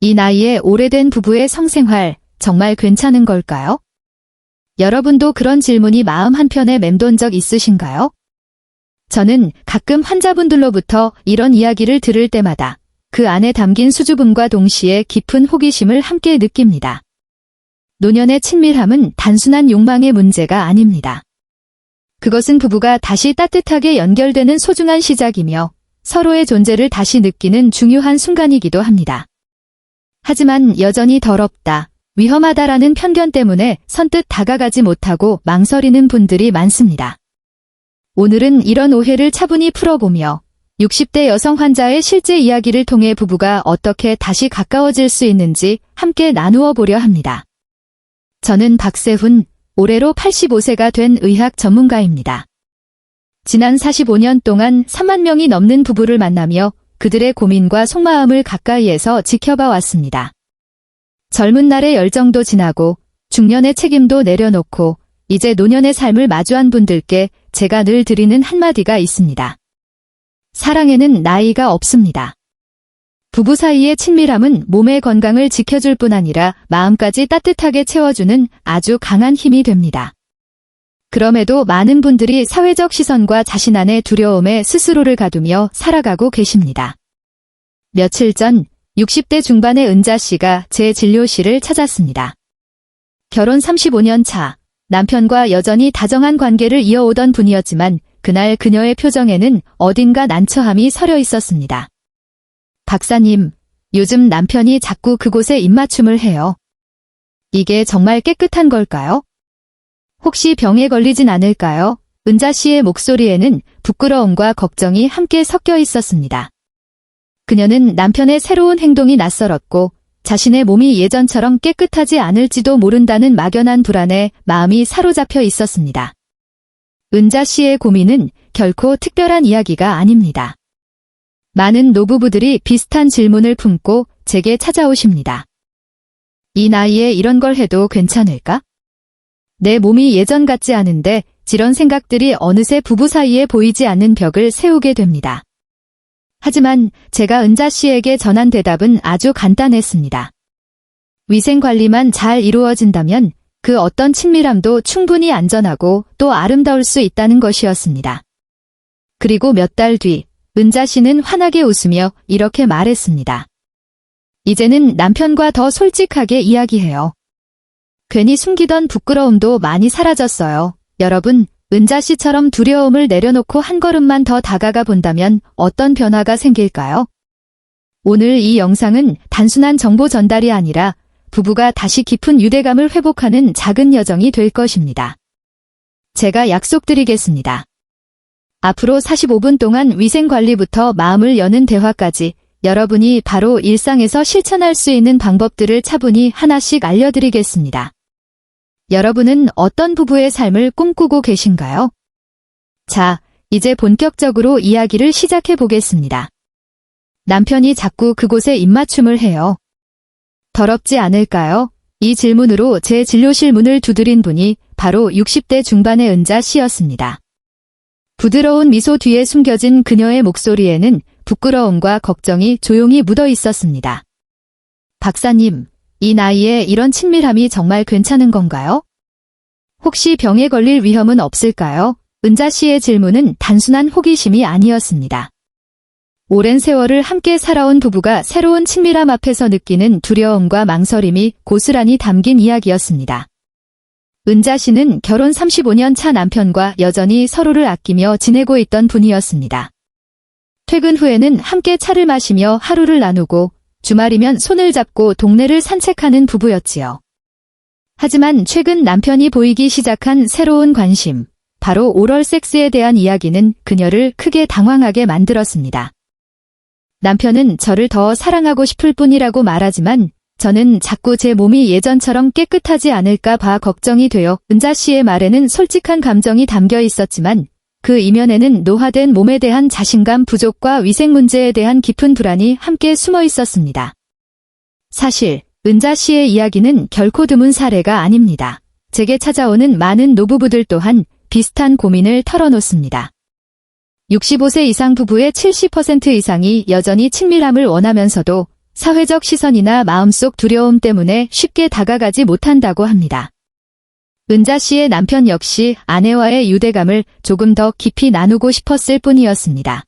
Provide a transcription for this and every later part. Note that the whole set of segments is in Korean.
이 나이에 오래된 부부의 성생활 정말 괜찮은 걸까요? 여러분도 그런 질문이 마음 한편에 맴돈 적 있으신가요? 저는 가끔 환자분들로부터 이런 이야기를 들을 때마다 그 안에 담긴 수줍음과 동시에 깊은 호기심을 함께 느낍니다. 노년의 친밀함은 단순한 욕망의 문제가 아닙니다. 그것은 부부가 다시 따뜻하게 연결되는 소중한 시작이며 서로의 존재를 다시 느끼는 중요한 순간이기도 합니다. 하지만 여전히 더럽다, 위험하다라는 편견 때문에 선뜻 다가가지 못하고 망설이는 분들이 많습니다. 오늘은 이런 오해를 차분히 풀어보며 60대 여성 환자의 실제 이야기를 통해 부부가 어떻게 다시 가까워질 수 있는지 함께 나누어 보려 합니다. 저는 박세훈, 올해로 85세가 된 의학 전문가입니다. 지난 45년 동안 3만 명이 넘는 부부를 만나며 그들의 고민과 속마음을 가까이에서 지켜봐 왔습니다. 젊은 날의 열정도 지나고 중년의 책임도 내려놓고 이제 노년의 삶을 마주한 분들께 제가 늘 드리는 한마디가 있습니다. 사랑에는 나이가 없습니다. 부부 사이의 친밀함은 몸의 건강을 지켜줄 뿐 아니라 마음까지 따뜻하게 채워주는 아주 강한 힘이 됩니다. 그럼에도 많은 분들이 사회적 시선과 자신 안의 두려움에 스스로를 가두며 살아가고 계십니다. 며칠 전 60대 중반의 은자 씨가 제 진료실을 찾았습니다. 결혼 35년 차, 남편과 여전히 다정한 관계를 이어오던 분이었지만 그날 그녀의 표정에는 어딘가 난처함이 서려 있었습니다. 박사님, 요즘 남편이 자꾸 그곳에 입맞춤을 해요. 이게 정말 깨끗한 걸까요? 혹시 병에 걸리진 않을까요? 은자 씨의 목소리에는 부끄러움과 걱정이 함께 섞여 있었습니다. 그녀는 남편의 새로운 행동이 낯설었고 자신의 몸이 예전처럼 깨끗하지 않을지도 모른다는 막연한 불안에 마음이 사로잡혀 있었습니다. 은자 씨의 고민은 결코 특별한 이야기가 아닙니다. 많은 노부부들이 비슷한 질문을 품고 제게 찾아오십니다. 이 나이에 이런 걸 해도 괜찮을까? 내 몸이 예전 같지 않은데 이런 생각들이 어느새 부부 사이에 보이지 않는 벽을 세우게 됩니다. 하지만 제가 은자 씨에게 전한 대답은 아주 간단했습니다. 위생관리만 잘 이루어진다면 그 어떤 친밀함도 충분히 안전하고 또 아름다울 수 있다는 것이었습니다. 그리고 몇 달 뒤 은자 씨는 환하게 웃으며 이렇게 말했습니다. 이제는 남편과 더 솔직하게 이야기해요. 괜히 숨기던 부끄러움도 많이 사라졌어요. 여러분, 은자 씨처럼 두려움을 내려놓고 한 걸음만 더 다가가 본다면 어떤 변화가 생길까요? 오늘 이 영상은 단순한 정보 전달이 아니라 부부가 다시 깊은 유대감을 회복하는 작은 여정이 될 것입니다. 제가 약속드리겠습니다. 앞으로 45분 동안 위생관리부터 마음을 여는 대화까지 여러분이 바로 일상에서 실천할 수 있는 방법들을 차분히 하나씩 알려드리겠습니다. 여러분은 어떤 부부의 삶을 꿈꾸고 계신가요? 자, 이제 본격적으로 이야기를 시작해 보겠습니다. 남편이 자꾸 그곳에 입맞춤을 해요. 더럽지 않을까요? 이 질문으로 제 진료실 문을 두드린 분이 바로 60대 중반의 은자 씨였습니다. 부드러운 미소 뒤에 숨겨진 그녀의 목소리에는 부끄러움과 걱정이 조용히 묻어 있었습니다. 박사님, 이 나이에 이런 친밀함이 정말 괜찮은 건가요? 혹시 병에 걸릴 위험은 없을까요? 은자 씨의 질문은 단순한 호기심이 아니었습니다. 오랜 세월을 함께 살아온 부부가 새로운 친밀함 앞에서 느끼는 두려움과 망설임이 고스란히 담긴 이야기였습니다. 은자 씨는 결혼 35년 차 남편과 여전히 서로를 아끼며 지내고 있던 분이었습니다. 퇴근 후에는 함께 차를 마시며 하루를 나누고 주말이면 손을 잡고 동네를 산책하는 부부였지요. 하지만 최근 남편이 보이기 시작한 새로운 관심, 바로 오럴 섹스에 대한 이야기는 그녀를 크게 당황하게 만들었습니다. 남편은 저를 더 사랑하고 싶을 뿐이라고 말하지만 저는 자꾸 제 몸이 예전처럼 깨끗하지 않을까 봐 걱정이 되어 은자 씨의 말에는 솔직한 감정이 담겨 있었지만 그 이면에는 노화된 몸에 대한 자신감 부족과 위생 문제에 대한 깊은 불안이 함께 숨어 있었습니다. 사실 은자 씨의 이야기는 결코 드문 사례가 아닙니다. 제게 찾아오는 많은 노부부들 또한 비슷한 고민을 털어놓습니다. 65세 이상 부부의 70% 이상이 여전히 친밀함을 원하면서도 사회적 시선이나 마음속 두려움 때문에 쉽게 다가가지 못한다고 합니다. 은자 씨의 남편 역시 아내와의 유대감을 조금 더 깊이 나누고 싶었을 뿐이었습니다.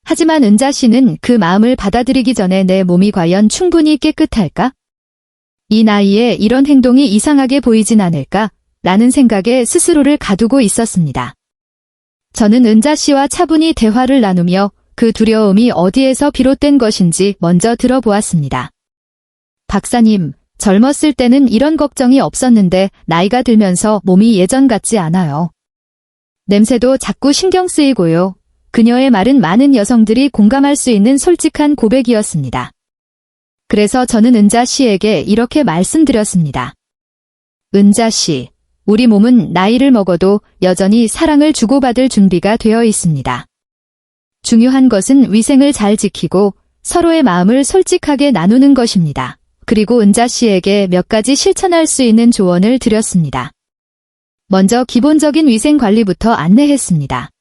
하지만 은자 씨는 그 마음을 받아들이기 전에 내 몸이 과연 충분히 깨끗할까? 이 나이에 이런 행동이 이상하게 보이진 않을까? 라는 생각에 스스로를 가두고 있었습니다. 저는 은자 씨와 차분히 대화를 나누며 그 두려움이 어디에서 비롯된 것인지 먼저 들어보았습니다. 박사님, 젊었을 때는 이런 걱정이 없었는데 나이가 들면서 몸이 예전 같지 않아요. 냄새도 자꾸 신경 쓰이고요. 그녀의 말은 많은 여성들이 공감할 수 있는 솔직한 고백이었습니다. 그래서 저는 은자 씨에게 이렇게 말씀드렸습니다. 은자 씨, 우리 몸은 나이를 먹어도 여전히 사랑을 주고받을 준비가 되어 있습니다. 중요한 것은 위생을 잘 지키고 서로의 마음을 솔직하게 나누는 것입니다. 그리고 은자 씨에게 몇 가지 실천할 수 있는 조언을 드렸습니다. 먼저 기본적인 위생 관리부터 안내했습니다.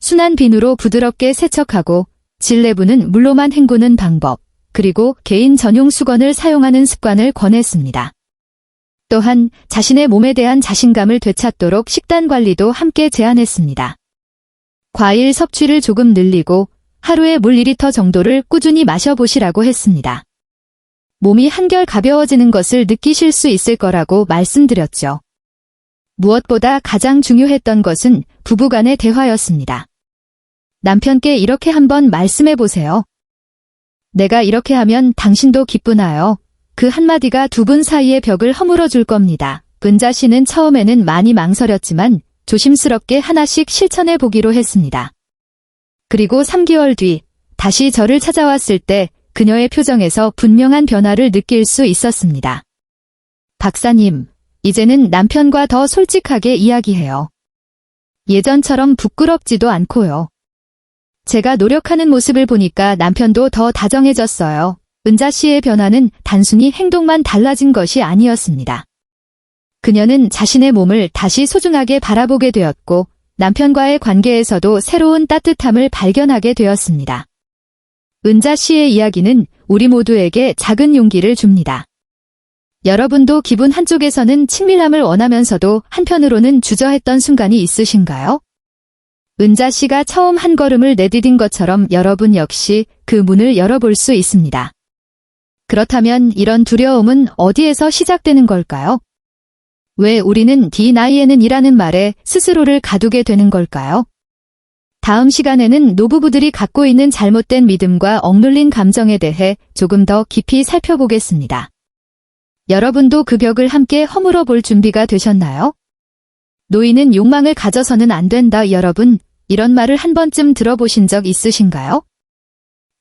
순한 비누로 부드럽게 세척하고 질레부는 물로만 헹구는 방법, 그리고 개인 전용 수건을 사용하는 습관을 권했습니다. 또한 자신의 몸에 대한 자신감을 되찾도록 식단 관리도 함께 제안했습니다. 과일 섭취를 조금 늘리고 하루에 물 2리터 정도를 꾸준히 마셔보시라고 했습니다. 몸이 한결 가벼워지는 것을 느끼실 수 있을 거라고 말씀드렸죠. 무엇보다 가장 중요했던 것은 부부간의 대화였습니다. 남편께 이렇게 한번 말씀해 보세요. 내가 이렇게 하면 당신도 기쁘나요? 그 한마디가 두 분 사이의 벽을 허물어 줄 겁니다. 은자 씨는 처음에는 많이 망설였지만 조심스럽게 하나씩 실천해 보기로 했습니다. 그리고 3개월 뒤 다시 저를 찾아왔을 때 그녀의 표정에서 분명한 변화를 느낄 수 있었습니다. 박사님, 이제는 남편과 더 솔직하게 이야기해요. 예전처럼 부끄럽지도 않고요. 제가 노력하는 모습을 보니까 남편도 더 다정해졌어요. 은자 씨의 변화는 단순히 행동만 달라진 것이 아니었습니다. 그녀는 자신의 몸을 다시 소중하게 바라보게 되었고 남편과의 관계에서도 새로운 따뜻함을 발견하게 되었습니다. 은자 씨의 이야기는 우리 모두에게 작은 용기를 줍니다. 여러분도 기분 한쪽에서는 친밀함을 원하면서도 한편으로는 주저했던 순간이 있으신가요? 은자 씨가 처음 한 걸음을 내디딘 것처럼 여러분 역시 그 문을 열어볼 수 있습니다. 그렇다면 이런 두려움은 어디에서 시작되는 걸까요? 왜 우리는 네 나이에는 이라는 말에 스스로를 가두게 되는 걸까요? 다음 시간에는 노부부들이 갖고 있는 잘못된 믿음과 억눌린 감정에 대해 조금 더 깊이 살펴보겠습니다. 여러분도 그 벽을 함께 허물어 볼 준비가 되셨나요? 노인은 욕망을 가져서는 안 된다. 여러분, 이런 말을 한 번쯤 들어보신 적 있으신가요?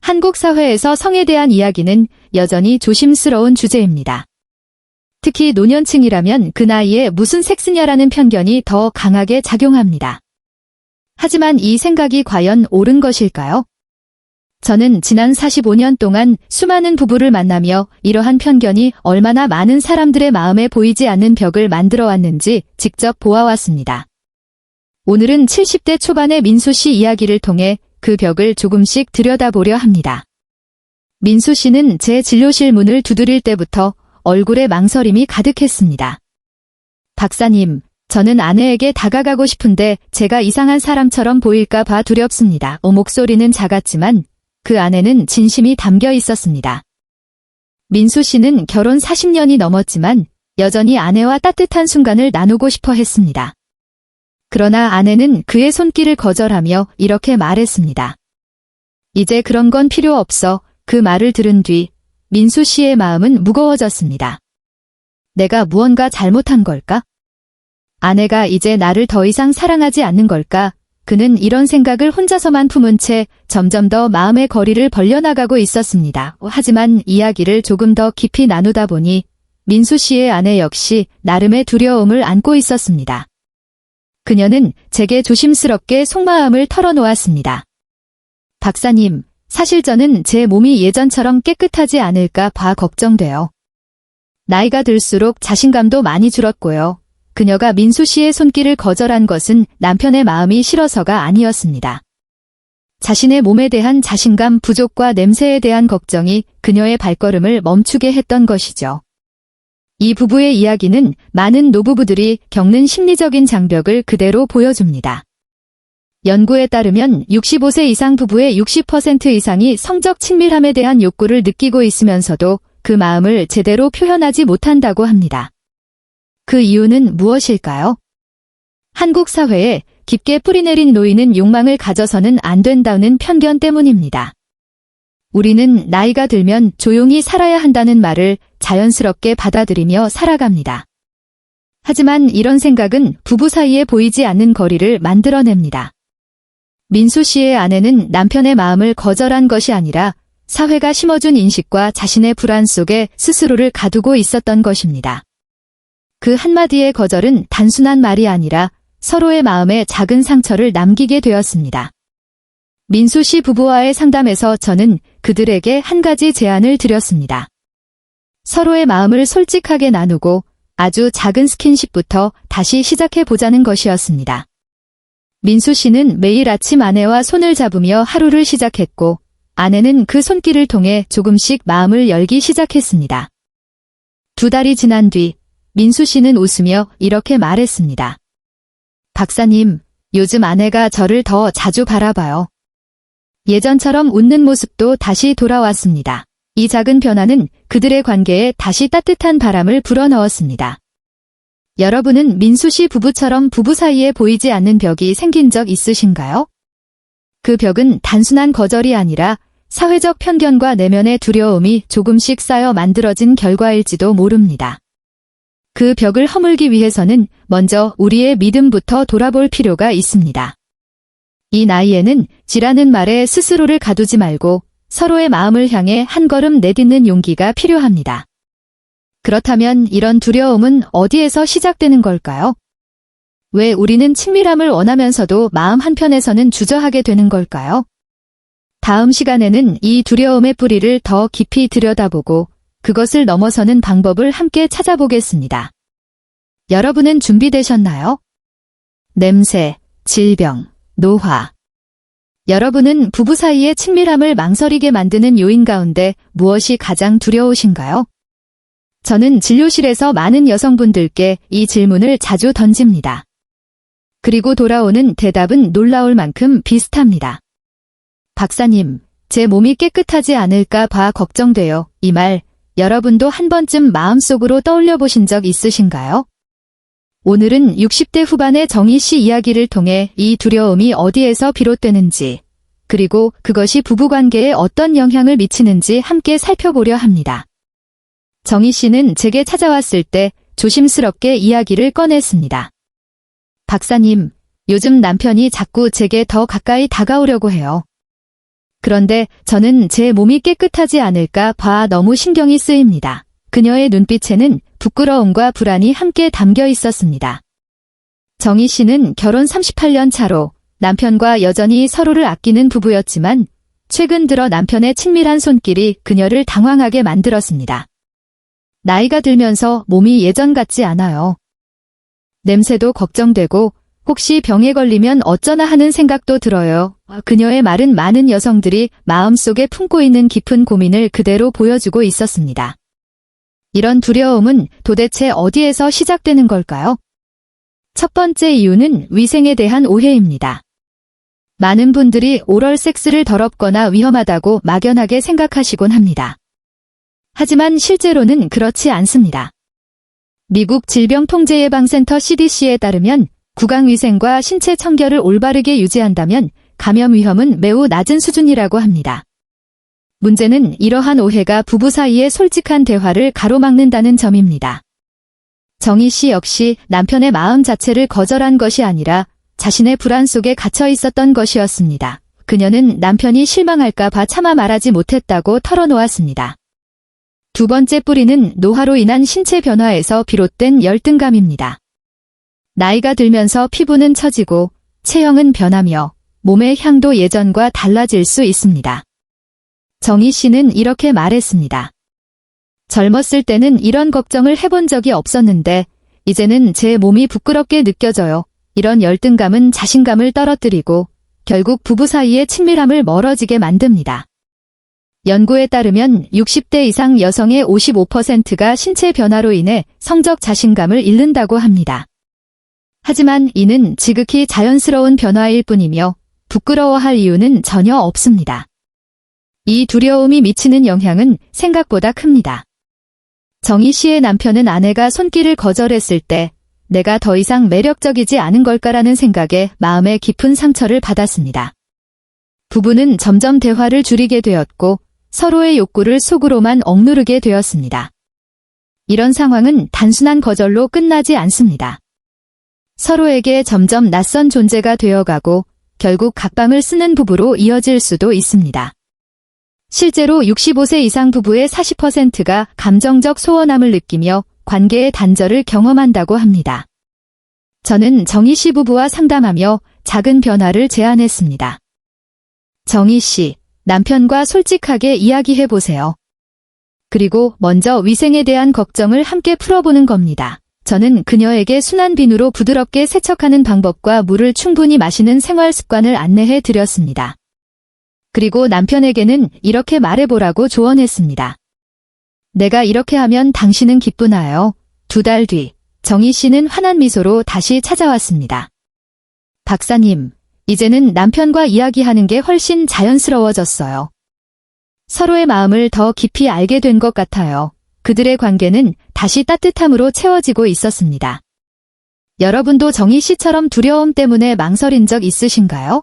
한국 사회에서 성에 대한 이야기는 여전히 조심스러운 주제입니다. 특히 노년층이라면 그 나이에 무슨 섹스냐라는 편견이 더 강하게 작용합니다. 하지만 이 생각이 과연 옳은 것일까요? 저는 지난 45년 동안 수많은 부부를 만나며 이러한 편견이 얼마나 많은 사람들의 마음에 보이지 않는 벽을 만들어 왔는지 직접 보아왔습니다. 오늘은 70대 초반의 민수 씨 이야기를 통해 그 벽을 조금씩 들여다보려 합니다. 민수 씨는 제 진료실 문을 두드릴 때부터 얼굴에 망설임이 가득했습니다. 박사님, 저는 아내에게 다가가고 싶은데 제가 이상한 사람처럼 보일까 봐 두렵습니다. 목소리는 작았지만 그 안에는 진심이 담겨 있었습니다. 민수 씨는 결혼 40년이 넘었지만 여전히 아내와 따뜻한 순간을 나누고 싶어 했습니다. 그러나 아내는 그의 손길을 거절하며 이렇게 말했습니다. 이제 그런 건 필요 없어. 그 말을 들은 뒤 민수 씨의 마음은 무거워졌습니다. 내가 무언가 잘못한 걸까? 아내가 이제 나를 더 이상 사랑하지 않는 걸까? 그는 이런 생각을 혼자서만 품은 채 점점 더 마음의 거리를 벌려나가고 있었습니다. 하지만 이야기를 조금 더 깊이 나누다 보니 민수 씨의 아내 역시 나름의 두려움을 안고 있었습니다. 그녀는 제게 조심스럽게 속마음을 털어놓았습니다. 박사님, 사실 저는 제 몸이 예전처럼 깨끗하지 않을까 봐 걱정돼요. 나이가 들수록 자신감도 많이 줄었고요. 그녀가 민수 씨의 손길을 거절한 것은 남편의 마음이 싫어서가 아니었습니다. 자신의 몸에 대한 자신감 부족과 냄새에 대한 걱정이 그녀의 발걸음을 멈추게 했던 것이죠. 이 부부의 이야기는 많은 노부부들이 겪는 심리적인 장벽을 그대로 보여줍니다. 연구에 따르면 65세 이상 부부의 60% 이상이 성적 친밀함에 대한 욕구를 느끼고 있으면서도 그 마음을 제대로 표현하지 못한다고 합니다. 그 이유는 무엇일까요? 한국 사회에 깊게 뿌리내린 놓이는 욕망을 가져서는 안 된다는 편견 때문입니다. 우리는 나이가 들면 조용히 살아야 한다는 말을 자연스럽게 받아들이며 살아갑니다. 하지만 이런 생각은 부부 사이에 보이지 않는 거리를 만들어냅니다. 민수 씨의 아내는 남편의 마음을 거절한 것이 아니라 사회가 심어준 인식과 자신의 불안 속에 스스로를 가두고 있었던 것입니다. 그 한마디의 거절은 단순한 말이 아니라 서로의 마음에 작은 상처를 남기게 되었습니다. 민수 씨 부부와의 상담에서 저는 그들에게 한 가지 제안을 드렸습니다. 서로의 마음을 솔직하게 나누고 아주 작은 스킨십부터 다시 시작해보자는 것이었습니다. 민수 씨는 매일 아침 아내와 손을 잡으며 하루를 시작했고 아내는 그 손길을 통해 조금씩 마음을 열기 시작했습니다. 2달이 지난 뒤 민수 씨는 웃으며 이렇게 말했습니다. 박사님, 요즘 아내가 저를 더 자주 바라봐요. 예전처럼 웃는 모습도 다시 돌아왔습니다. 이 작은 변화는 그들의 관계에 다시 따뜻한 바람을 불어넣었습니다. 여러분은 민수 씨 부부처럼 부부 사이에 보이지 않는 벽이 생긴 적 있으신가요? 그 벽은 단순한 거절이 아니라 사회적 편견과 내면의 두려움이 조금씩 쌓여 만들어진 결과일지도 모릅니다. 그 벽을 허물기 위해서는 먼저 우리의 믿음부터 돌아볼 필요가 있습니다. 이 나이에는 지라는 말에 스스로를 가두지 말고 서로의 마음을 향해 한 걸음 내딛는 용기가 필요합니다. 그렇다면 이런 두려움은 어디에서 시작되는 걸까요? 왜 우리는 친밀함을 원하면서도 마음 한편에서는 주저하게 되는 걸까요? 다음 시간에는 이 두려움의 뿌리를 더 깊이 들여다보고 그것을 넘어서는 방법을 함께 찾아보겠습니다. 여러분은 준비되셨나요? 냄새, 질병, 노화. 여러분은 부부 사이의 친밀함을 망설이게 만드는 요인 가운데 무엇이 가장 두려우신가요? 저는 진료실에서 많은 여성분들께 이 질문을 자주 던집니다. 그리고 돌아오는 대답은 놀라울 만큼 비슷합니다. 박사님, 제 몸이 깨끗하지 않을까 봐 걱정돼요. 이 말, 여러분도 한 번쯤 마음속으로 떠올려 보신 적 있으신가요? 오늘은 60대 후반의 정희 씨 이야기를 통해 이 두려움이 어디에서 비롯되는지, 그리고 그것이 부부관계에 어떤 영향을 미치는지 함께 살펴보려 합니다. 정희 씨는 제게 찾아왔을 때 조심스럽게 이야기를 꺼냈습니다. 박사님, 요즘 남편이 자꾸 제게 더 가까이 다가오려고 해요. 그런데 저는 제 몸이 깨끗하지 않을까 봐 너무 신경이 쓰입니다. 그녀의 눈빛에는 부끄러움과 불안이 함께 담겨 있었습니다. 정희 씨는 결혼 38년 차로 남편과 여전히 서로를 아끼는 부부였지만 최근 들어 남편의 친밀한 손길이 그녀를 당황하게 만들었습니다. 나이가 들면서 몸이 예전 같지 않아요. 냄새도 걱정되고 혹시 병에 걸리면 어쩌나 하는 생각도 들어요. 그녀의 말은 많은 여성들이 마음속에 품고 있는 깊은 고민을 그대로 보여주고 있었습니다. 이런 두려움은 도대체 어디에서 시작되는 걸까요? 첫 번째 이유는 위생에 대한 오해입니다. 많은 분들이 오럴 섹스를 더럽거나 위험하다고 막연하게 생각하시곤 합니다. 하지만 실제로는 그렇지 않습니다. 미국 질병통제예방센터 CDC에 따르면 구강위생과 신체 청결을 올바르게 유지한다면 감염 위험은 매우 낮은 수준이라고 합니다. 문제는 이러한 오해가 부부 사이의 솔직한 대화를 가로막는다는 점입니다. 정희 씨 역시 남편의 마음 자체를 거절한 것이 아니라 자신의 불안 속에 갇혀 있었던 것이었습니다. 그녀는 남편이 실망할까 봐 차마 말하지 못했다고 털어놓았습니다. 두 번째 뿌리는 노화로 인한 신체 변화에서 비롯된 열등감입니다. 나이가 들면서 피부는 처지고 체형은 변하며 몸의 향도 예전과 달라질 수 있습니다. 정희 씨는 이렇게 말했습니다. 젊었을 때는 이런 걱정을 해본 적이 없었는데 이제는 제 몸이 부끄럽게 느껴져요. 이런 열등감은 자신감을 떨어뜨리고 결국 부부 사이의 친밀함을 멀어지게 만듭니다. 연구에 따르면 60대 이상 여성의 55%가 신체 변화로 인해 성적 자신감을 잃는다고 합니다. 하지만 이는 지극히 자연스러운 변화일 뿐이며 부끄러워할 이유는 전혀 없습니다. 이 두려움이 미치는 영향은 생각보다 큽니다. 정희 씨의 남편은 아내가 손길을 거절했을 때 내가 더 이상 매력적이지 않은 걸까라는 생각에 마음에 깊은 상처를 받았습니다. 부부는 점점 대화를 줄이게 되었고 서로의 욕구를 속으로만 억누르게 되었습니다. 이런 상황은 단순한 거절로 끝나지 않습니다. 서로에게 점점 낯선 존재가 되어가고 결국 각방을 쓰는 부부로 이어질 수도 있습니다. 실제로 65세 이상 부부의 40%가 감정적 소원함을 느끼며 관계의 단절을 경험한다고 합니다. 저는 정희 씨 부부와 상담하며 작은 변화를 제안했습니다. 정희 씨, 남편과 솔직하게 이야기해보세요. 그리고 먼저 위생에 대한 걱정을 함께 풀어보는 겁니다. 저는 그녀에게 순한 비누로 부드럽게 세척하는 방법과 물을 충분히 마시는 생활 습관을 안내해 드렸습니다. 그리고 남편에게는 이렇게 말해보라고 조언했습니다. 내가 이렇게 하면 당신은 기쁘나요? 2달 뒤, 정희 씨는 환한 미소로 다시 찾아왔습니다. 박사님, 이제는 남편과 이야기하는 게 훨씬 자연스러워졌어요. 서로의 마음을 더 깊이 알게 된 것 같아요. 그들의 관계는 다시 따뜻함으로 채워지고 있었습니다. 여러분도 정희 씨처럼 두려움 때문에 망설인 적 있으신가요?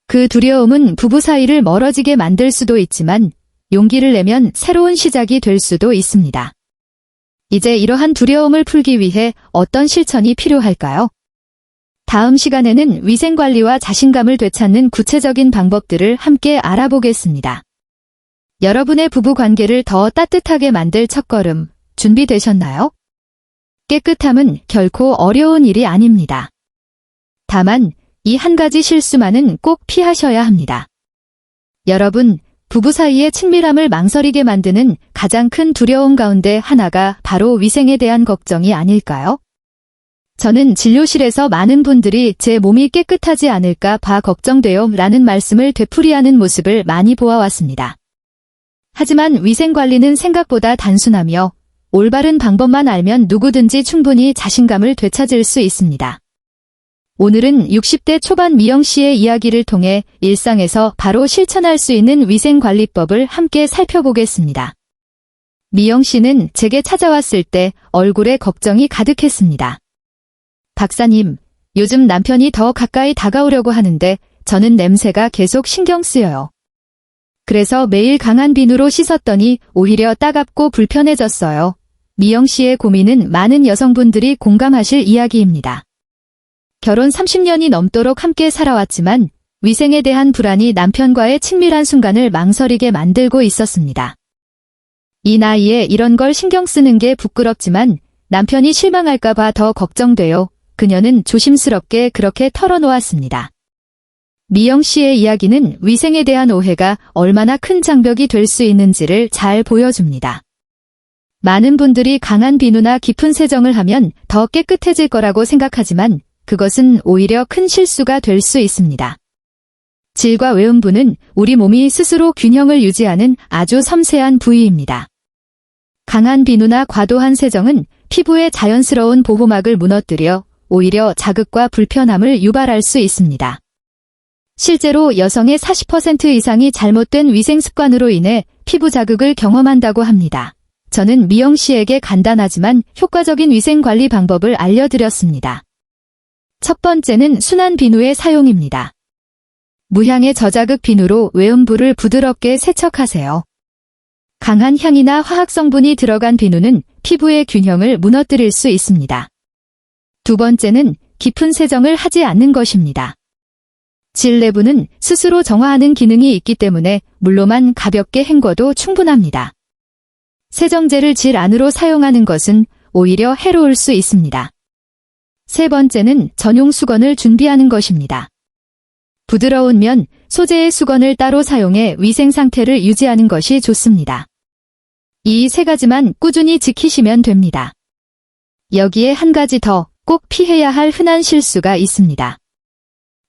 그 두려움은 부부 사이를 멀어지게 만들 수도 있지만 용기를 내면 새로운 시작이 될 수도 있습니다. 이제 이러한 두려움을 풀기 위해 어떤 실천이 필요할까요? 다음 시간에는 위생관리와 자신감을 되찾는 구체적인 방법들을 함께 알아보겠습니다. 여러분의 부부 관계를 더 따뜻하게 만들 첫걸음 준비되셨나요? 깨끗함은 결코 어려운 일이 아닙니다. 다만 이 한 가지 실수만은 꼭 피하셔야 합니다. 여러분, 부부 사이의 친밀함을 망설이게 만드는 가장 큰 두려움 가운데 하나가 바로 위생에 대한 걱정이 아닐까요? 저는 진료실에서 많은 분들이 제 몸이 깨끗하지 않을까 봐 걱정돼요 라는 말씀을 되풀이하는 모습을 많이 보아왔습니다. 하지만 위생관리는 생각보다 단순하며 올바른 방법만 알면 누구든지 충분히 자신감을 되찾을 수 있습니다. 오늘은 60대 초반 미영 씨의 이야기를 통해 일상에서 바로 실천할 수 있는 위생관리법을 함께 살펴보겠습니다. 미영 씨는 제게 찾아왔을 때 얼굴에 걱정이 가득했습니다. 박사님, 요즘 남편이 더 가까이 다가오려고 하는데 저는 냄새가 계속 신경 쓰여요. 그래서 매일 강한 비누로 씻었더니 오히려 따갑고 불편해졌어요. 미영 씨의 고민은 많은 여성분들이 공감하실 이야기입니다. 결혼 30년이 넘도록 함께 살아왔지만 위생에 대한 불안이 남편과의 친밀한 순간을 망설이게 만들고 있었습니다. 이 나이에 이런 걸 신경 쓰는 게 부끄럽지만 남편이 실망할까 봐 더 걱정돼요. 그녀는 조심스럽게 그렇게 털어놓았습니다. 미영 씨의 이야기는 위생에 대한 오해가 얼마나 큰 장벽이 될 수 있는지를 잘 보여줍니다. 많은 분들이 강한 비누나 깊은 세정을 하면 더 깨끗해질 거라고 생각하지만 그것은 오히려 큰 실수가 될 수 있습니다. 질과 외음부는 우리 몸이 스스로 균형을 유지하는 아주 섬세한 부위입니다. 강한 비누나 과도한 세정은 피부의 자연스러운 보호막을 무너뜨려 오히려 자극과 불편함을 유발할 수 있습니다. 실제로 여성의 40% 이상이 잘못된 위생 습관으로 인해 피부 자극을 경험한다고 합니다. 저는 미영 씨에게 간단하지만 효과적인 위생 관리 방법을 알려드렸습니다. 첫 번째는 순한 비누의 사용입니다. 무향의 저자극 비누로 외음부를 부드럽게 세척하세요. 강한 향이나 화학 성분이 들어간 비누는 피부의 균형을 무너뜨릴 수 있습니다. 두 번째는 깊은 세정을 하지 않는 것입니다. 질 내부는 스스로 정화하는 기능이 있기 때문에 물로만 가볍게 헹궈도 충분합니다. 세정제를 질 안으로 사용하는 것은 오히려 해로울 수 있습니다. 세 번째는 전용 수건을 준비하는 것입니다. 부드러운 면, 소재의 수건을 따로 사용해 위생 상태를 유지하는 것이 좋습니다. 이 세 가지만 꾸준히 지키시면 됩니다. 여기에 한 가지 더 꼭 피해야 할 흔한 실수가 있습니다.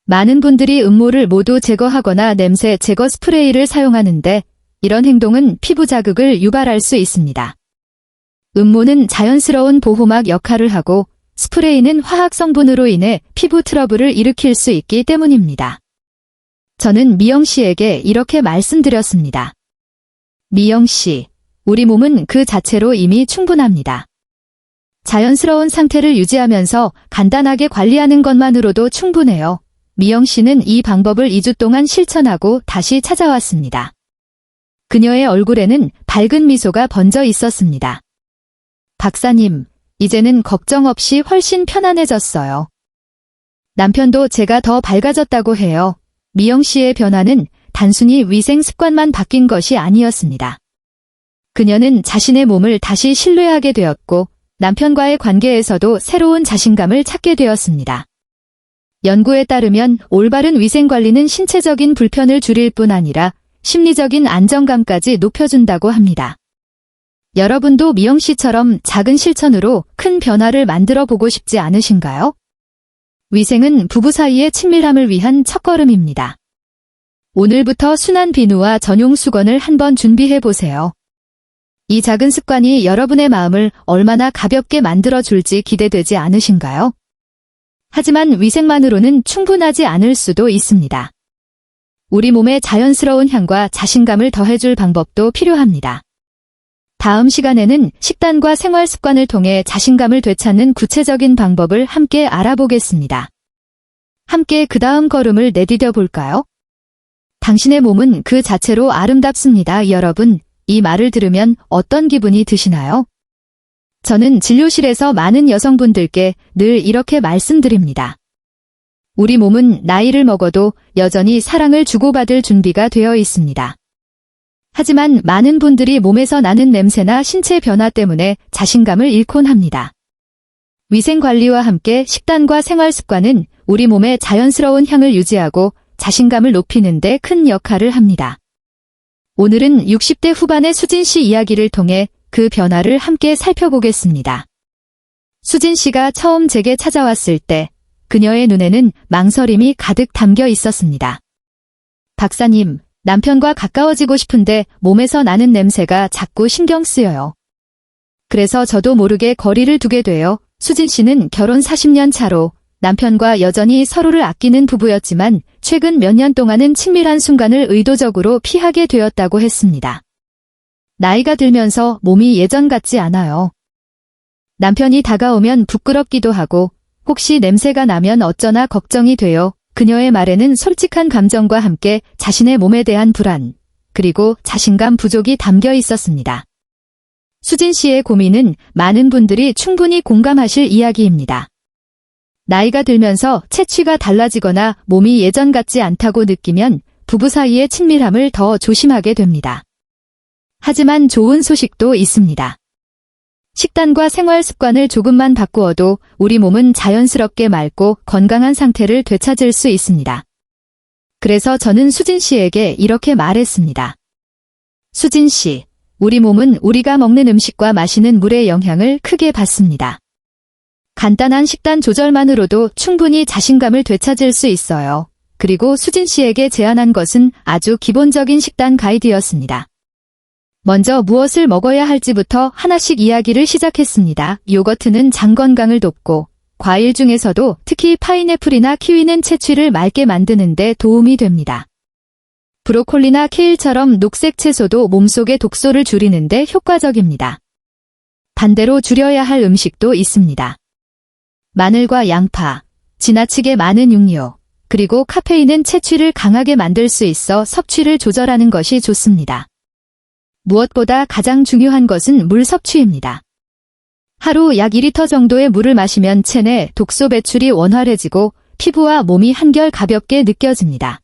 많은 분들이 음모를 모두 제거하거나 냄새 제거 스프레이를 사용하는데 이런 행동은 피부 자극을 유발할 수 있습니다. 음모는 자연스러운 보호막 역할을 하고 스프레이는 화학 성분으로 인해 피부 트러블을 일으킬 수 있기 때문입니다. 저는 미영 씨에게 이렇게 말씀드렸습니다. 미영 씨, 우리 몸은 그 자체로 이미 충분합니다. 자연스러운 상태를 유지하면서 간단하게 관리하는 것만으로도 충분해요. 미영 씨는 이 방법을 2주 동안 실천하고 다시 찾아왔습니다. 그녀의 얼굴에는 밝은 미소가 번져 있었습니다. 박사님, 이제는 걱정 없이 훨씬 편안해졌어요. 남편도 제가 더 밝아졌다고 해요. 미영 씨의 변화는 단순히 위생 습관만 바뀐 것이 아니었습니다. 그녀는 자신의 몸을 다시 신뢰하게 되었고 남편과의 관계에서도 새로운 자신감을 찾게 되었습니다. 연구에 따르면 올바른 위생관리는 신체적인 불편을 줄일 뿐 아니라 심리적인 안정감까지 높여준다고 합니다. 여러분도 미영 씨처럼 작은 실천으로 큰 변화를 만들어 보고 싶지 않으신가요? 위생은 부부 사이의 친밀함을 위한 첫걸음입니다. 오늘부터 순한 비누와 전용 수건을 한번 준비해 보세요. 이 작은 습관이 여러분의 마음을 얼마나 가볍게 만들어 줄지 기대되지 않으신가요? 하지만 위생만으로는 충분하지 않을 수도 있습니다. 우리 몸에 자연스러운 향과 자신감을 더해줄 방법도 필요합니다. 다음 시간에는 식단과 생활 습관을 통해 자신감을 되찾는 구체적인 방법을 함께 알아보겠습니다. 함께 그 다음 걸음을 내디뎌 볼까요? 당신의 몸은 그 자체로 아름답습니다. 여러분, 이 말을 들으면 어떤 기분이 드시나요? 저는 진료실에서 많은 여성분들께 늘 이렇게 말씀드립니다. 우리 몸은 나이를 먹어도 여전히 사랑을 주고받을 준비가 되어 있습니다. 하지만 많은 분들이 몸에서 나는 냄새나 신체 변화 때문에 자신감을 잃곤 합니다. 위생관리와 함께 식단과 생활 습관은 우리 몸의 자연스러운 향을 유지하고 자신감을 높이는 데 큰 역할을 합니다. 오늘은 60대 후반의 수진 씨 이야기를 통해 그 변화를 함께 살펴보겠습니다. 수진 씨가 처음 제게 찾아왔을 때 그녀의 눈에는 망설임이 가득 담겨 있었습니다. 박사님, 남편과 가까워지고 싶은데 몸에서 나는 냄새가 자꾸 신경 쓰여요. 그래서 저도 모르게 거리를 두게 돼요. 수진 씨는 결혼 40년 차로 남편과 여전히 서로를 아끼는 부부였지만 최근 몇 년 동안은 친밀한 순간을 의도적으로 피하게 되었다고 했습니다. 나이가 들면서 몸이 예전 같지 않아요. 남편이 다가오면 부끄럽기도 하고 혹시 냄새가 나면 어쩌나 걱정이 돼요. 그녀의 말에는 솔직한 감정과 함께 자신의 몸에 대한 불안, 그리고 자신감 부족이 담겨 있었습니다. 수진 씨의 고민은 많은 분들이 충분히 공감하실 이야기입니다. 나이가 들면서 체취가 달라지거나 몸이 예전 같지 않다고 느끼면 부부 사이의 친밀함을 더 조심하게 됩니다. 하지만 좋은 소식도 있습니다. 식단과 생활 습관을 조금만 바꾸어도 우리 몸은 자연스럽게 맑고 건강한 상태를 되찾을 수 있습니다. 그래서 저는 수진 씨에게 이렇게 말했습니다. 수진 씨, 우리 몸은 우리가 먹는 음식과 마시는 물의 영향을 크게 받습니다. 간단한 식단 조절만으로도 충분히 자신감을 되찾을 수 있어요. 그리고 수진 씨에게 제안한 것은 아주 기본적인 식단 가이드였습니다. 먼저 무엇을 먹어야 할지부터 하나씩 이야기를 시작했습니다. 요거트는 장 건강을 돕고 과일 중에서도 특히 파인애플이나 키위는 채취를 맑게 만드는 데 도움이 됩니다. 브로콜리나 케일처럼 녹색 채소도 몸속의 독소를 줄이는 데 효과적입니다. 반대로 줄여야 할 음식도 있습니다. 마늘과 양파, 지나치게 많은 육류, 그리고 카페인은 채취를 강하게 만들 수 있어 섭취를 조절하는 것이 좋습니다. 무엇보다 가장 중요한 것은 물 섭취입니다. 하루 약 2리터 정도의 물을 마시면 체내 독소 배출이 원활해지고 피부와 몸이 한결 가볍게 느껴집니다.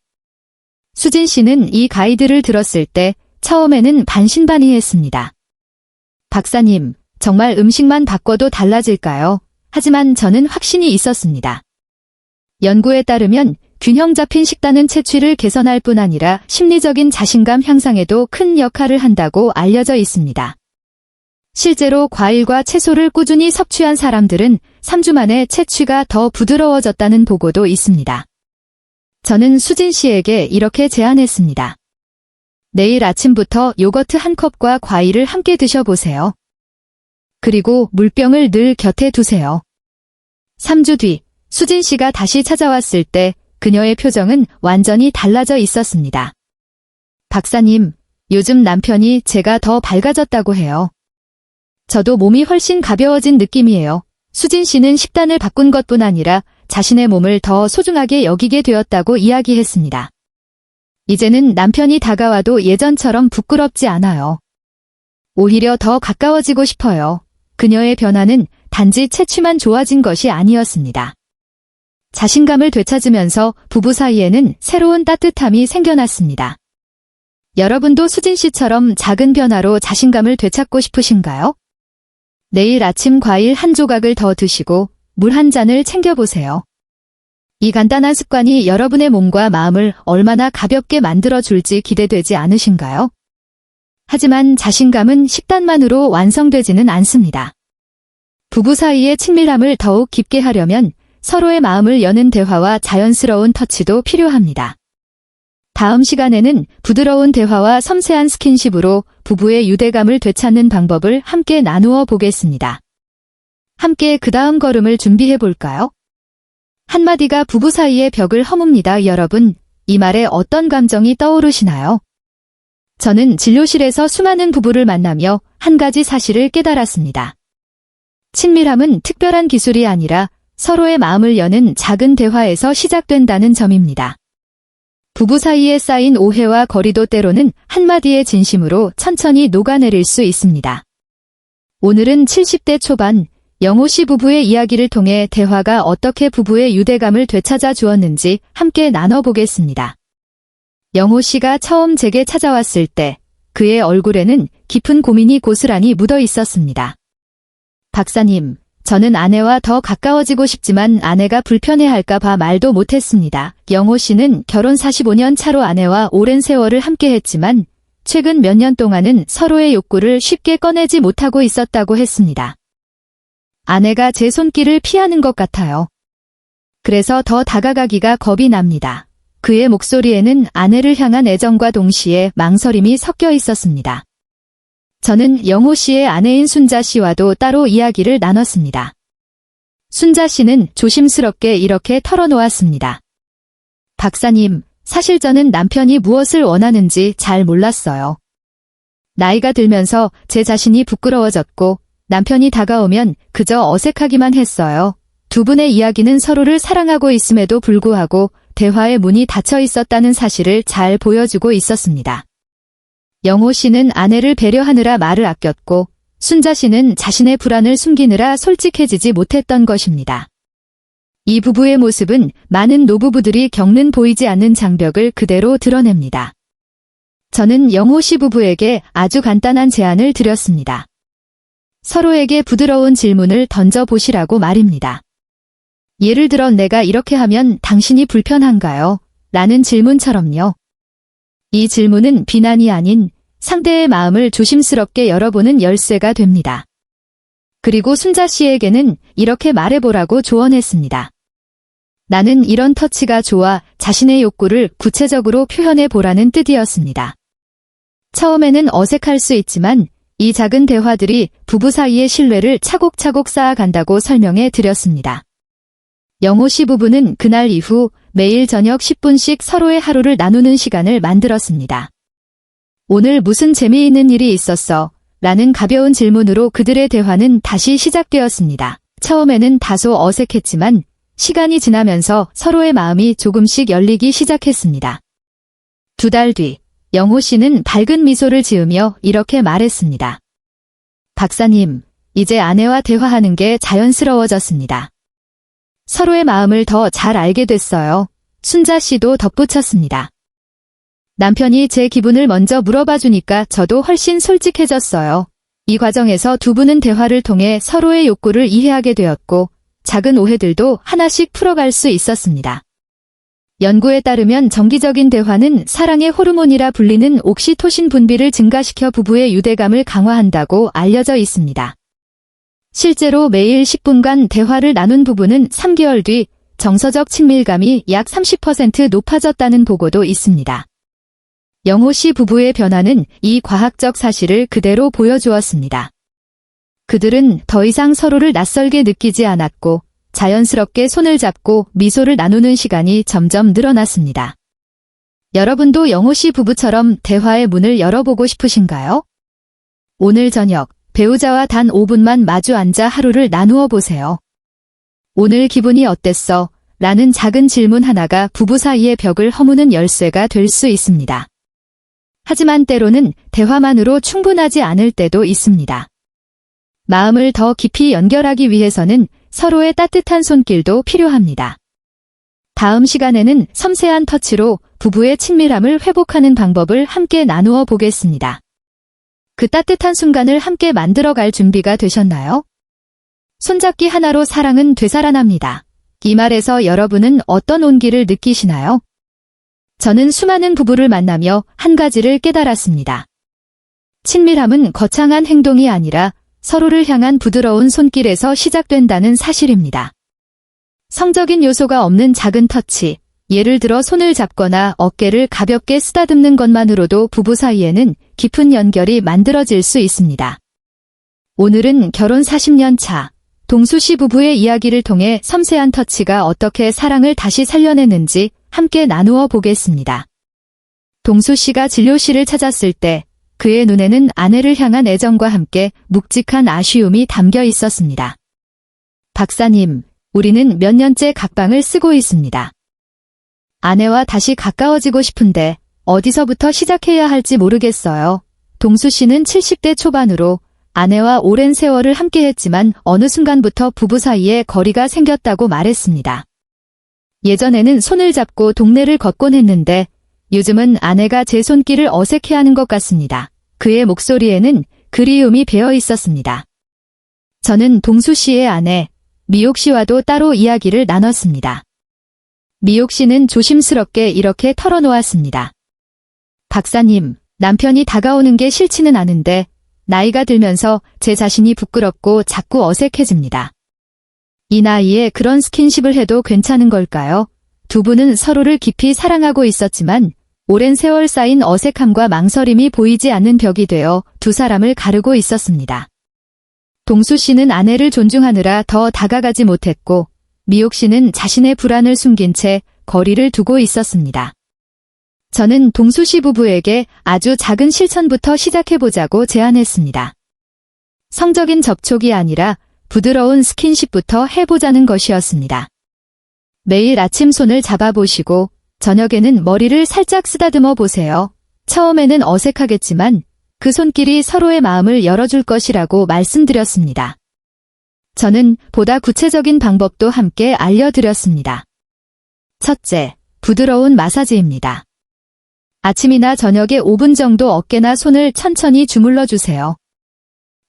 수진 씨는 이 가이드를 들었을 때 처음에는 반신반의했습니다. 박사님, 정말 음식만 바꿔도 달라질까요? 하지만 저는 확신이 있었습니다. 연구에 따르면 균형 잡힌 식단은 체취를 개선할 뿐 아니라 심리적인 자신감 향상에도 큰 역할을 한다고 알려져 있습니다. 실제로 과일과 채소를 꾸준히 섭취한 사람들은 3주 만에 체취가 더 부드러워졌다는 보고도 있습니다. 저는 수진 씨에게 이렇게 제안했습니다. 내일 아침부터 요거트 한 컵과 과일을 함께 드셔보세요. 그리고 물병을 늘 곁에 두세요. 3주 뒤, 수진 씨가 다시 찾아왔을 때 그녀의 표정은 완전히 달라져 있었습니다. 박사님, 요즘 남편이 제가 더 밝아졌다고 해요. 저도 몸이 훨씬 가벼워진 느낌이에요. 수진 씨는 식단을 바꾼 것뿐 아니라 자신의 몸을 더 소중하게 여기게 되었다고 이야기했습니다. 이제는 남편이 다가와도 예전처럼 부끄럽지 않아요. 오히려 더 가까워지고 싶어요. 그녀의 변화는 단지 체취만 좋아진 것이 아니었습니다. 자신감을 되찾으면서 부부 사이에는 새로운 따뜻함이 생겨났습니다. 여러분도 수진 씨처럼 작은 변화로 자신감을 되찾고 싶으신가요? 내일 아침 과일 한 조각을 더 드시고 물 한 잔을 챙겨보세요. 이 간단한 습관이 여러분의 몸과 마음을 얼마나 가볍게 만들어줄지 기대되지 않으신가요? 하지만 자신감은 식단만으로 완성되지는 않습니다. 부부 사이의 친밀함을 더욱 깊게 하려면 서로의 마음을 여는 대화와 자연스러운 터치도 필요합니다. 다음 시간에는 부드러운 대화와 섬세한 스킨십으로 부부의 유대감을 되찾는 방법을 함께 나누어 보겠습니다. 함께 그 다음 걸음을 준비해 볼까요? 한마디가 부부 사이의 벽을 허뭅니다. 여러분, 이 말에 어떤 감정이 떠오르시나요? 저는 진료실에서 수많은 부부를 만나며 한 가지 사실을 깨달았습니다. 친밀함은 특별한 기술이 아니라 서로의 마음을 여는 작은 대화에서 시작된다는 점입니다. 부부 사이에 쌓인 오해와 거리도 때로는 한마디의 진심으로 천천히 녹아내릴 수 있습니다. 오늘은 70대 초반 영호 씨 부부의 이야기를 통해 대화가 어떻게 부부의 유대감을 되찾아 주었는지 함께 나눠보겠습니다. 영호 씨가 처음 제게 찾아왔을 때 그의 얼굴에는 깊은 고민이 고스란히 묻어 있었습니다. 박사님, 저는 아내와 더 가까워지고 싶지만 아내가 불편해할까 봐 말도 못했습니다. 영호 씨는 결혼 45년 차로 아내와 오랜 세월을 함께했지만 최근 몇 년 동안은 서로의 욕구를 쉽게 꺼내지 못하고 있었다고 했습니다. 아내가 제 손길을 피하는 것 같아요. 그래서 더 다가가기가 겁이 납니다. 그의 목소리에는 아내를 향한 애정과 동시에 망설임이 섞여 있었습니다. 저는 영호 씨의 아내인 순자 씨와도 따로 이야기를 나눴습니다. 순자 씨는 조심스럽게 이렇게 털어놓았습니다. 박사님, 사실 저는 남편이 무엇을 원하는지 잘 몰랐어요. 나이가 들면서 제 자신이 부끄러워졌고 남편이 다가오면 그저 어색하기만 했어요. 두 분의 이야기는 서로를 사랑하고 있음에도 불구하고 대화의 문이 닫혀 있었다는 사실을 잘 보여주고 있었습니다. 영호 씨는 아내를 배려하느라 말을 아꼈고 순자 씨는 자신의 불안을 숨기느라 솔직해지지 못했던 것입니다. 이 부부의 모습은 많은 노부부들이 겪는 보이지 않는 장벽을 그대로 드러냅니다. 저는 영호 씨 부부에게 아주 간단한 제안을 드렸습니다. 서로에게 부드러운 질문을 던져보시라고 말입니다. 예를 들어 내가 이렇게 하면 당신이 불편한가요? 라는 질문처럼요. 이 질문은 비난이 아닌 상대의 마음을 조심스럽게 열어보는 열쇠가 됩니다. 그리고 순자 씨에게는 이렇게 말해보라고 조언했습니다. 나는 이런 터치가 좋아 자신의 욕구를 구체적으로 표현해보라는 뜻이었습니다. 처음에는 어색할 수 있지만 이 작은 대화들이 부부 사이의 신뢰를 차곡차곡 쌓아간다고 설명해 드렸습니다. 영호 씨 부부는 그날 이후 매일 저녁 10분씩 서로의 하루를 나누는 시간을 만들었습니다. 오늘 무슨 재미있는 일이 있었어? 라는 가벼운 질문으로 그들의 대화는 다시 시작되었습니다. 처음에는 다소 어색했지만 시간이 지나면서 서로의 마음이 조금씩 열리기 시작했습니다. 2달 뒤, 영호 씨는 밝은 미소를 지으며 이렇게 말했습니다. 박사님, 이제 아내와 대화하는 게 자연스러워졌습니다. 서로의 마음을 더 잘 알게 됐어요. 순자 씨도 덧붙였습니다. 남편이 제 기분을 먼저 물어봐 주니까 저도 훨씬 솔직해졌어요. 이 과정에서 두 분은 대화를 통해 서로의 욕구를 이해하게 되었고 작은 오해들도 하나씩 풀어갈 수 있었습니다. 연구에 따르면 정기적인 대화는 사랑의 호르몬이라 불리는 옥시토신 분비를 증가시켜 부부의 유대감을 강화한다고 알려져 있습니다. 실제로 매일 10분간 대화를 나눈 부부는 3개월 뒤 정서적 친밀감이 약 30% 높아졌다는 보고도 있습니다. 영호 씨 부부의 변화는 이 과학적 사실을 그대로 보여주었습니다. 그들은 더 이상 서로를 낯설게 느끼지 않았고 자연스럽게 손을 잡고 미소를 나누는 시간이 점점 늘어났습니다. 여러분도 영호 씨 부부처럼 대화의 문을 열어보고 싶으신가요? 오늘 저녁 배우자와 단 5분만 마주 앉아 하루를 나누어 보세요. 오늘 기분이 어땠어? 라는 작은 질문 하나가 부부 사이의 벽을 허무는 열쇠가 될 수 있습니다. 하지만 때로는 대화만으로 충분하지 않을 때도 있습니다. 마음을 더 깊이 연결하기 위해서는 서로의 따뜻한 손길도 필요합니다. 다음 시간에는 섬세한 터치로 부부의 친밀함을 회복하는 방법을 함께 나누어 보겠습니다. 그 따뜻한 순간을 함께 만들어갈 준비가 되셨나요? 손잡기 하나로 사랑은 되살아납니다. 이 말에서 여러분은 어떤 온기를 느끼시나요? 저는 수많은 부부를 만나며 한 가지를 깨달았습니다. 친밀함은 거창한 행동이 아니라 서로를 향한 부드러운 손길에서 시작된다는 사실입니다. 성적인 요소가 없는 작은 터치, 예를 들어 손을 잡거나 어깨를 가볍게 쓰다듬는 것만으로도 부부 사이에는 깊은 연결이 만들어질 수 있습니다. 오늘은 결혼 40년 차 동수 씨 부부의 이야기를 통해 섬세한 터치가 어떻게 사랑을 다시 살려냈는지 함께 나누어 보겠습니다. 동수 씨가 진료실을 찾았을 때 그의 눈에는 아내를 향한 애정과 함께 묵직한 아쉬움이 담겨 있었습니다. 박사님, 우리는 몇 년째 각방을 쓰고 있습니다. 아내와 다시 가까워지고 싶은데 어디서부터 시작해야 할지 모르겠어요. 동수 씨는 70대 초반으로 아내와 오랜 세월을 함께했지만 어느 순간부터 부부 사이에 거리가 생겼다고 말했습니다. 예전에는 손을 잡고 동네를 걷곤 했는데 요즘은 아내가 제 손길을 어색해하는 것 같습니다. 그의 목소리에는 그리움이 배어 있었습니다. 저는 동수 씨의 아내 미옥 씨와도 따로 이야기를 나눴습니다. 미옥 씨는 조심스럽게 이렇게 털어놓았습니다. 박사님, 남편이 다가오는 게 싫지는 않은데 나이가 들면서 제 자신이 부끄럽고 자꾸 어색해집니다. 이 나이에 그런 스킨십을 해도 괜찮은 걸까요? 두 분은 서로를 깊이 사랑하고 있었지만 오랜 세월 쌓인 어색함과 망설임이 보이지 않는 벽이 되어 두 사람을 가르고 있었습니다. 동수 씨는 아내를 존중하느라 더 다가가지 못했고 미옥 씨는 자신의 불안을 숨긴 채 거리를 두고 있었습니다. 저는 동수 씨 부부에게 아주 작은 실천부터 시작해보자고 제안했습니다. 성적인 접촉이 아니라 부드러운 스킨십부터 해보자는 것이었습니다. 매일 아침 손을 잡아보시고 저녁에는 머리를 살짝 쓰다듬어 보세요. 처음에는 어색하겠지만 그 손길이 서로의 마음을 열어줄 것이라고 말씀드렸습니다. 저는 보다 구체적인 방법도 함께 알려드렸습니다. 첫째, 부드러운 마사지입니다. 아침이나 저녁에 5분 정도 어깨나 손을 천천히 주물러 주세요.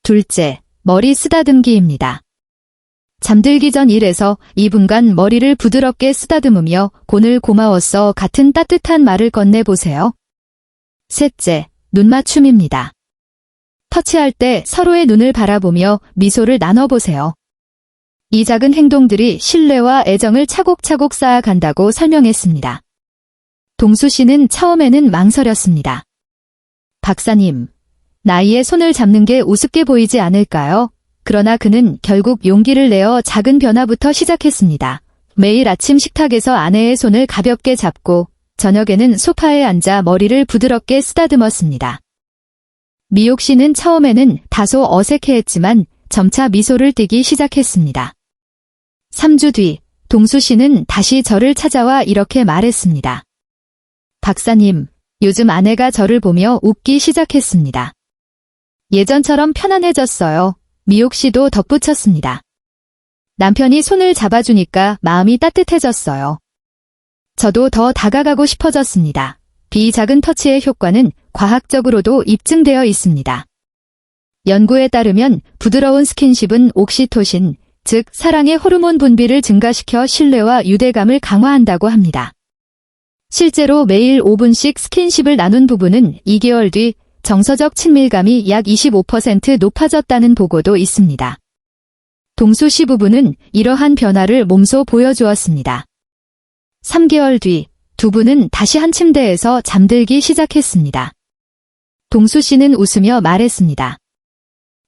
둘째, 머리 쓰다듬기입니다. 잠들기 전 1에서 2분간 머리를 부드럽게 쓰다듬으며 오늘 고마웠어 같은 따뜻한 말을 건네보세요. 셋째, 눈 맞춤입니다. 터치할 때 서로의 눈을 바라보며 미소를 나눠보세요. 이 작은 행동들이 신뢰와 애정을 차곡차곡 쌓아간다고 설명했습니다. 동수 씨는 처음에는 망설였습니다. 박사님, 나이에 손을 잡는 게 우습게 보이지 않을까요? 그러나 그는 결국 용기를 내어 작은 변화부터 시작했습니다. 매일 아침 식탁에서 아내의 손을 가볍게 잡고 저녁에는 소파에 앉아 머리를 부드럽게 쓰다듬었습니다. 미옥 씨는 처음에는 다소 어색해했지만 점차 미소를 띠기 시작했습니다. 3주 뒤, 동수 씨는 다시 저를 찾아와 이렇게 말했습니다. 박사님, 요즘 아내가 저를 보며 웃기 시작했습니다. 예전처럼 편안해졌어요. 미옥 씨도 덧붙였습니다. 남편이 손을 잡아주니까 마음이 따뜻해졌어요. 저도 더 다가가고 싶어졌습니다. 이 작은 터치의 효과는 과학적으로도 입증되어 있습니다. 연구에 따르면 부드러운 스킨십은 옥시토신, 즉 사랑의 호르몬 분비를 증가시켜 신뢰와 유대감을 강화한다고 합니다. 실제로 매일 5분씩 스킨십을 나눈 부부는 2개월 뒤 정서적 친밀감이 약 25% 높아졌다는 보고도 있습니다. 동수 씨 부부는 이러한 변화를 몸소 보여주었습니다. 3개월 뒤 두 분은 다시 한 침대에서 잠들기 시작했습니다. 동수 씨는 웃으며 말했습니다.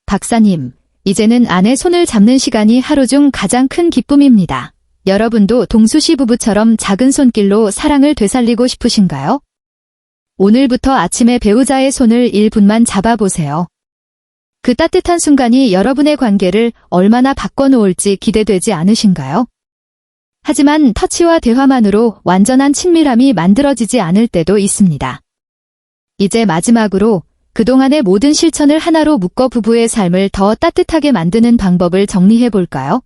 박사님, 이제는 아내 손을 잡는 시간이 하루 중 가장 큰 기쁨입니다. 여러분도 동수 씨 부부처럼 작은 손길로 사랑을 되살리고 싶으신가요? 오늘부터 아침에 배우자의 손을 1분만 잡아보세요. 그 따뜻한 순간이 여러분의 관계를 얼마나 바꿔놓을지 기대되지 않으신가요? 하지만 터치와 대화만으로 완전한 친밀함이 만들어지지 않을 때도 있습니다. 이제 마지막으로 그동안의 모든 실천을 하나로 묶어 부부의 삶을 더 따뜻하게 만드는 방법을 정리해 볼까요?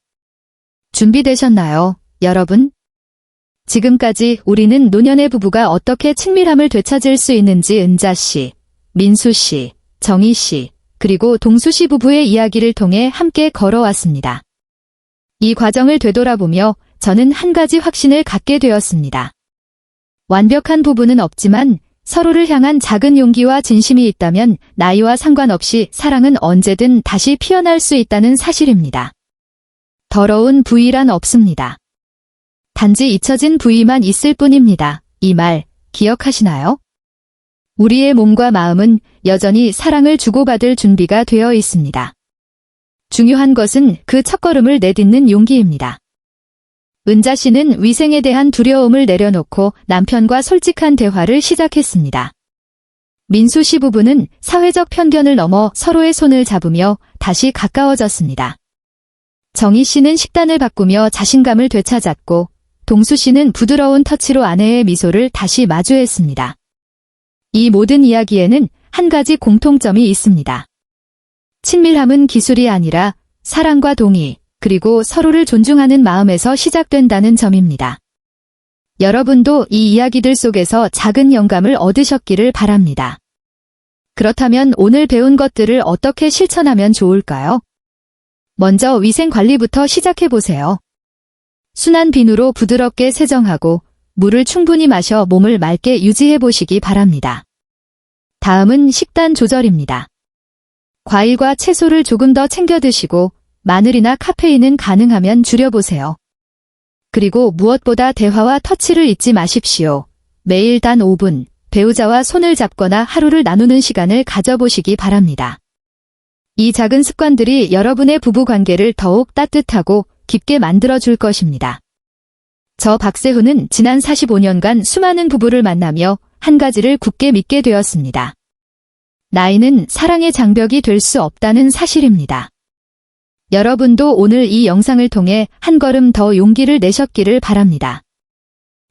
준비되셨나요, 여러분? 지금까지 우리는 노년의 부부가 어떻게 친밀함을 되찾을 수 있는지 은자 씨, 민수 씨, 정희 씨, 그리고 동수 씨 부부의 이야기를 통해 함께 걸어왔습니다. 이 과정을 되돌아보며 저는 한 가지 확신을 갖게 되었습니다. 완벽한 부부는 없지만 서로를 향한 작은 용기와 진심이 있다면 나이와 상관없이 사랑은 언제든 다시 피어날 수 있다는 사실입니다. 더러운 부위란 없습니다. 단지 잊혀진 부위만 있을 뿐입니다. 이 말 기억하시나요? 우리의 몸과 마음은 여전히 사랑을 주고받을 준비가 되어 있습니다. 중요한 것은 그 첫걸음을 내딛는 용기입니다. 은자 씨는 위생에 대한 두려움을 내려놓고 남편과 솔직한 대화를 시작했습니다. 민수 씨 부부는 사회적 편견을 넘어 서로의 손을 잡으며 다시 가까워졌습니다. 정희 씨는 식단을 바꾸며 자신감을 되찾았고, 동수 씨는 부드러운 터치로 아내의 미소를 다시 마주했습니다. 이 모든 이야기에는 한 가지 공통점이 있습니다. 친밀함은 기술이 아니라 사랑과 동의, 그리고 서로를 존중하는 마음에서 시작된다는 점입니다. 여러분도 이 이야기들 속에서 작은 영감을 얻으셨기를 바랍니다. 그렇다면 오늘 배운 것들을 어떻게 실천하면 좋을까요? 먼저 위생 관리부터 시작해보세요. 순한 비누로 부드럽게 세정하고 물을 충분히 마셔 몸을 맑게 유지해보시기 바랍니다. 다음은 식단 조절입니다. 과일과 채소를 조금 더 챙겨 드시고 마늘이나 카페인은 가능하면 줄여보세요. 그리고 무엇보다 대화와 터치를 잊지 마십시오. 매일 단 5분 배우자와 손을 잡거나 하루를 나누는 시간을 가져보시기 바랍니다. 이 작은 습관들이 여러분의 부부 관계를 더욱 따뜻하고 깊게 만들어줄 것입니다. 저 박세훈은 지난 45년간 수많은 부부를 만나며 한 가지를 굳게 믿게 되었습니다. 나이는 사랑의 장벽이 될 수 없다는 사실입니다. 여러분도 오늘 이 영상을 통해 한 걸음 더 용기를 내셨기를 바랍니다.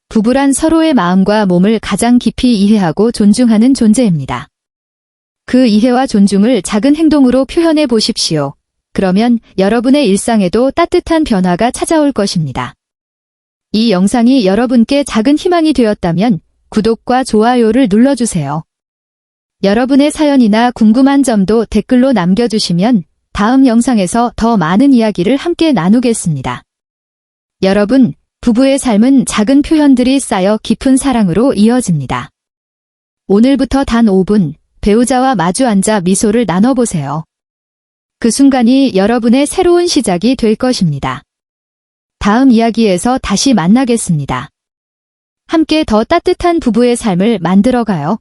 부부란 서로의 마음과 몸을 가장 깊이 이해하고 존중하는 존재입니다. 그 이해와 존중을 작은 행동으로 표현해 보십시오. 그러면 여러분의 일상에도 따뜻한 변화가 찾아올 것입니다. 이 영상이 여러분께 작은 희망이 되었다면 구독과 좋아요를 눌러주세요. 여러분의 사연이나 궁금한 점도 댓글로 남겨주시면 다음 영상에서 더 많은 이야기를 함께 나누겠습니다. 여러분, 부부의 삶은 작은 표현들이 쌓여 깊은 사랑으로 이어집니다. 오늘부터 단 5분 배우자와 마주 앉아 미소를 나눠보세요. 그 순간이 여러분의 새로운 시작이 될 것입니다. 다음 이야기에서 다시 만나겠습니다. 함께 더 따뜻한 부부의 삶을 만들어가요.